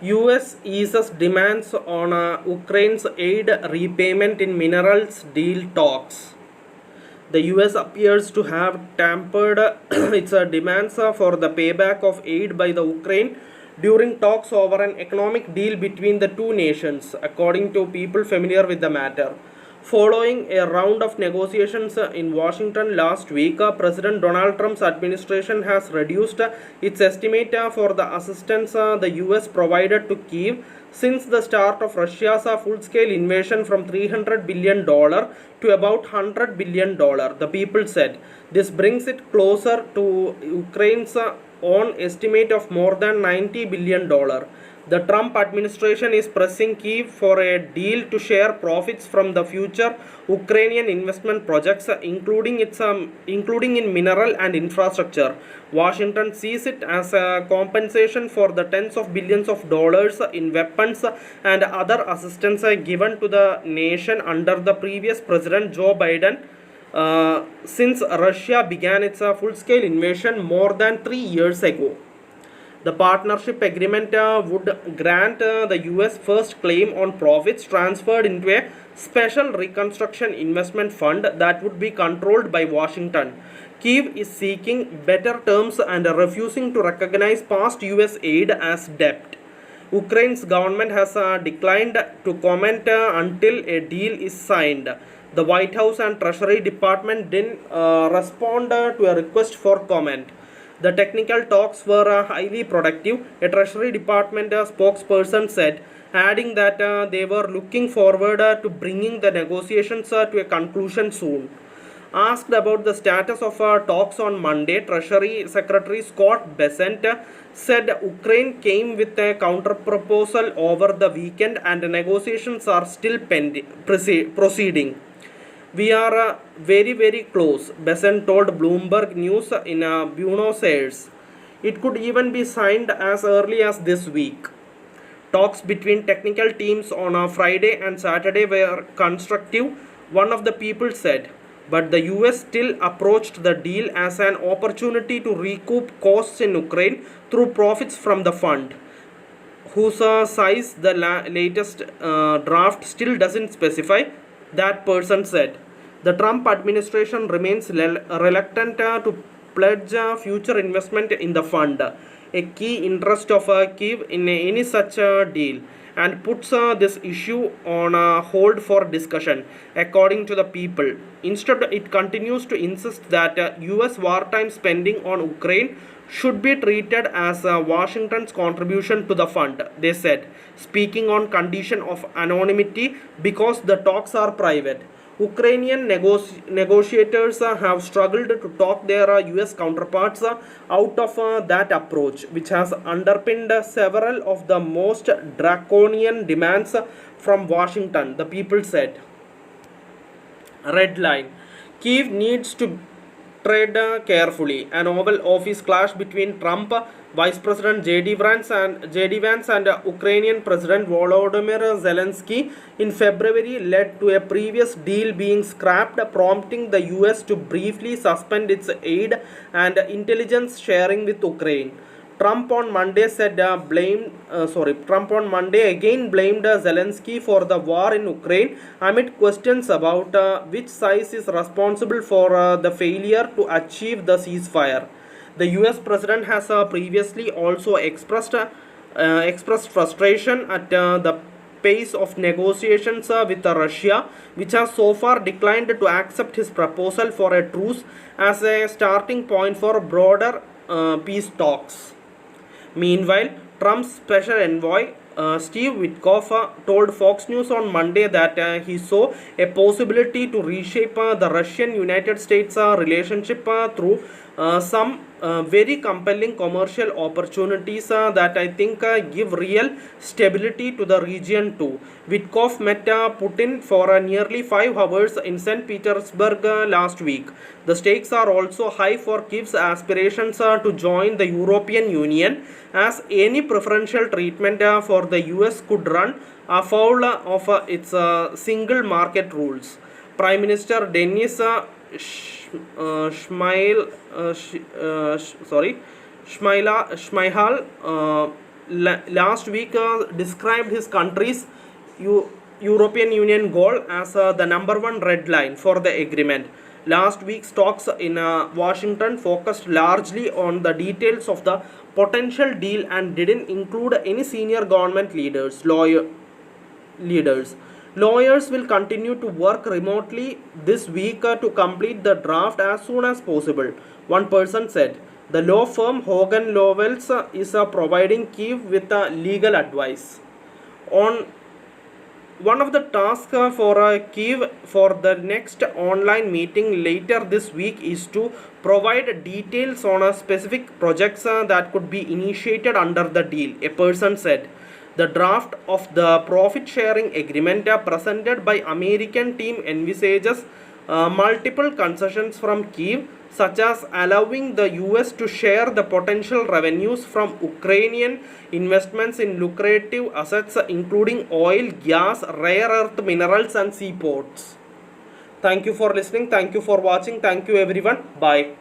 US eases demands on Ukraine's aid repayment in minerals deal talks. The US appears to have tampered its demands for the payback of aid by the Ukraine during talks over an economic deal between the two nations, according to people familiar with the matter. Following a round of negotiations in Washington last week, President Donald Trump's administration has reduced its estimate for the assistance the US provided to Kyiv since the start of Russia's full-scale invasion from $300 billion to about $100 billion, the people said. This brings it closer to Ukraine's own estimate of more than $90 billion. The Trump administration is pressing Kyiv for a deal to share profits from the future Ukrainian investment projects, including in mineral and infrastructure. Washington sees it as a compensation for the tens of billions of dollars in weapons and other assistance given to the nation under the previous President Joe Biden. Since Russia began its full-scale invasion more than 3 years ago. The partnership agreement would grant the US first claim on profits transferred into a special reconstruction investment fund that would be controlled by Washington. Kyiv is seeking better terms and refusing to recognize past US aid as debt. Ukraine's government has declined to comment until a deal is signed. The White House and Treasury Department didn't respond to a request for comment. The technical talks were highly productive, a Treasury Department spokesperson said, adding that they were looking forward to bringing the negotiations to a conclusion soon. Asked about the status of talks on Monday, Treasury Secretary Scott Bessent said Ukraine came with a counterproposal over the weekend and negotiations are still proceeding. We are very close, Bessent told Bloomberg News in Buenos Aires. It could even be signed as early as this week. Talks between technical teams on Friday and Saturday were constructive, one of the people said, but the US still approached the deal as an opportunity to recoup costs in Ukraine through profits from the fund, whose size the latest draft still doesn't specify, that person said. The Trump administration remains reluctant to pledge future investment in the fund, a key interest of Kyiv in any such deal, and puts this issue on hold for discussion, according to the people. Instead, it continues to insist that US wartime spending on Ukraine should be treated as Washington's contribution to the fund, they said, speaking on condition of anonymity because the talks are private. Ukrainian negotiators have struggled to talk their US counterparts out of that approach, which has underpinned several of the most draconian demands from Washington, the people said. Red line. Kyiv needs to tread carefully. An Oval Office clash between Trump, Vice President J.D. Vance and Ukrainian President Volodymyr Zelensky in February led to a previous deal being scrapped, prompting the US to briefly suspend its aid and intelligence sharing with Ukraine. Trump on Monday again blamed Zelensky for the war in Ukraine amid questions about which side is responsible for the failure to achieve the ceasefire. The US president has previously also expressed frustration at the pace of negotiations with Russia, which has so far declined to accept his proposal for a truce as a starting point for broader peace talks. Meanwhile, Trump's special envoy Steve Witkoff told Fox News on Monday that he saw a possibility to reshape the Russian-United States relationship through some very compelling commercial opportunities that I think give real stability to the region too. Witkoff met Putin for nearly 5 hours in St. Petersburg last week. The stakes are also high for Kyiv's aspirations to join the European Union, as any preferential treatment for the US could run afoul of its single market rules. Prime Minister Denis Shmyhal last week described his country's European Union goal as the number one red line for the agreement. Last week's talks in Washington focused largely on the details of the potential deal and didn't include any senior government leaders. Lawyers will continue to work remotely this week to complete the draft as soon as possible, one person said. The law firm Hogan Lovells is providing Kyiv with legal advice. On one of the tasks for Kyiv for the next online meeting later this week is to provide details on specific projects that could be initiated under the deal, a person said. The draft of the profit sharing agreement presented by American team envisages multiple concessions from Kyiv, such as allowing the US to share the potential revenues from Ukrainian investments in lucrative assets including oil, gas, rare earth minerals and seaports. Thank you for listening. Thank you for watching. Thank you everyone. Bye.